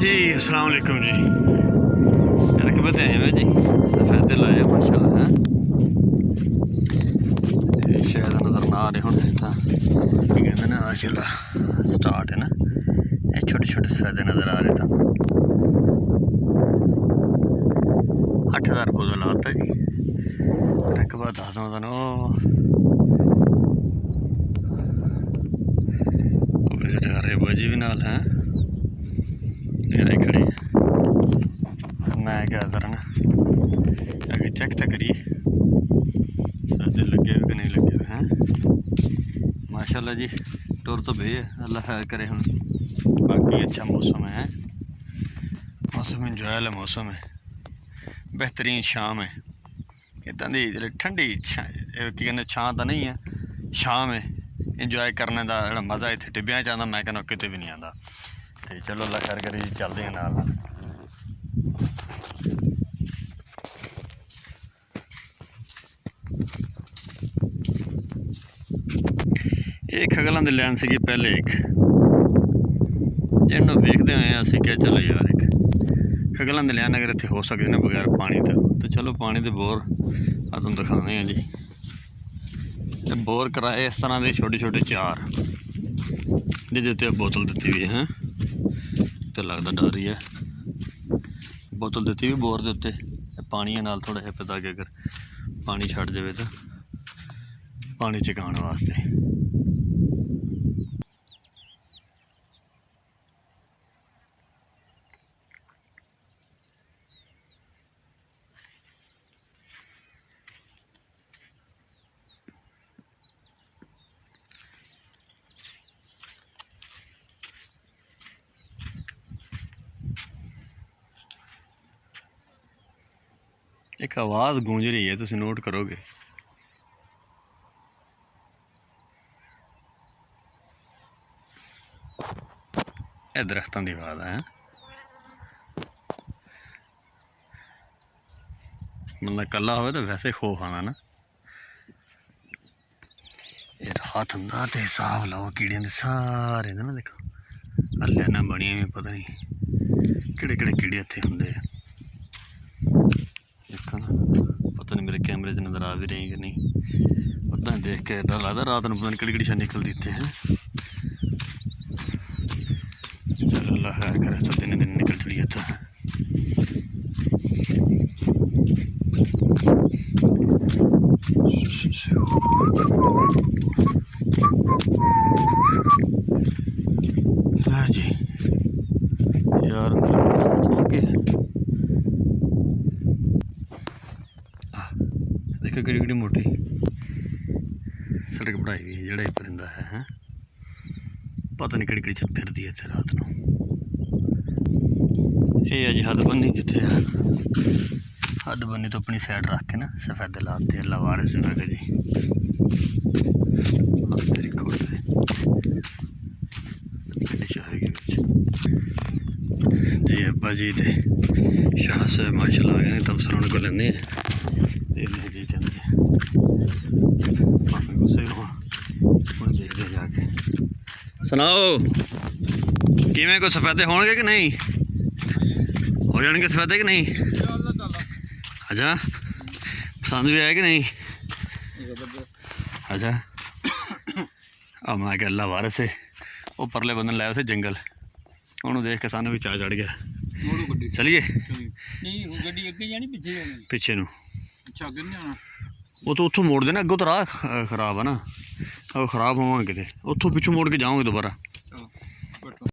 जी अस्सलाम वालेकुम जी। रकबत आए हुए जी, सफ़ेदे लाए माशाल्लाह है। शायद नज़र ना आ रहे होने तो कहते ना माशाल्लाह स्टार्ट है ना। ये छोटे छोटे सफ़ेदे नज़र आ रहे थे। 8000 पौधा लाता जी। रकबा दस विजिट कर रहे बाजी भी नाल हैं। आई खड़ी है, मैं क्या करना आगे चेक तो करिए सदे लगे कि नहीं लगे हुए हैं। माशाल्लाह जी टुर तो भी है, अल्लाह खैर करे। हम बाकी अच्छा मौसम है, मौसम इंजॉयल है, मौसम है बेहतरीन। शाम है इदा दी ठंडी कहते छां तो नहीं है, शाम है। इंजॉय करने का जो मज़ा इतने टिब्बियां च आंदा, मैं कहना किते भी नहीं आता। तो चलो अल्लाह खैर करे जी, चलते हैं नाल। एक खगलों की लैन सी पहले, एक जिन्होंने वेखते हुए असी क्या चलो यार एक खगलों की लैन अगर इतने हो सकते ना बगैर पानी तो चलो पानी तो बोर आ तुम दिखाने हैं जी। तो बोर कराए इस तरह के छोटे छोटे चार जिसे बोतल दी हुई है, तो लगता डर ही है। बोतल दी हुई बोर के उत्ते पानी नाल थोड़ा जिहा पता कि अगर पानी छड़ जाए तो पानी चकाने वास्ते। एक आवाज़ गूंज रही है, तुम नोट करोगे। यह दरख्तों की आवाज़ है। मतलब कला हो तो वैसे खौफ आना ना। ये रात होंदा तो हिसाब लाओ कीड़ियां दे सारे ना, देखो हल्ले ना बनी में पता नहीं किड़े किड़े कीड़े इत्थे होंदे। देखो ना, पता नहीं मेरे कैमरे च नज़र आ भी रही कि नहीं। उदा देख के डर लगता रात में, पता नहीं किड़ी शा निकलती इत्थे हैं। चलो अल्लाह खैर करे, तो दिन दिन निकल चली इत्थे। हाँ जी यार देखो किड़ी किड़ी मोटी सड़क बढ़ाई हुई है, जड़ा परिंदा है। पता नहीं किड़ी छप फिरती है इतने रात को। ये अज हद बन्नी जिथे हद बन्नी तो अपनी साइड रख के ना सफेदे लाते अल्लाह वारिस जी। तेरी खोट जी अब्बा जी तो शाह साहब माशाल्लाह आ गए, तबसरा उनको लेंगे जी कहते गुस्से देखते जाके। सुनाओ किमें कोई सफेदे होंगे कि नहीं, हो जाएंगे सफेदे कि नहीं? अच्छा पसंद भी आए कि नहीं? अच्छा अब मैं क्या अल्लाह वारिस है। वो परले बंदन लाया उसे जंगल, उन्होंने देख के सानू भी चाह चढ़ गया। चलिए पिछे नू वो तो उतों मोड़ देना, अगों तो राह खराब है ना, खराब होवे किते उतों पिछू मोड़ के जाओगे दोबारा।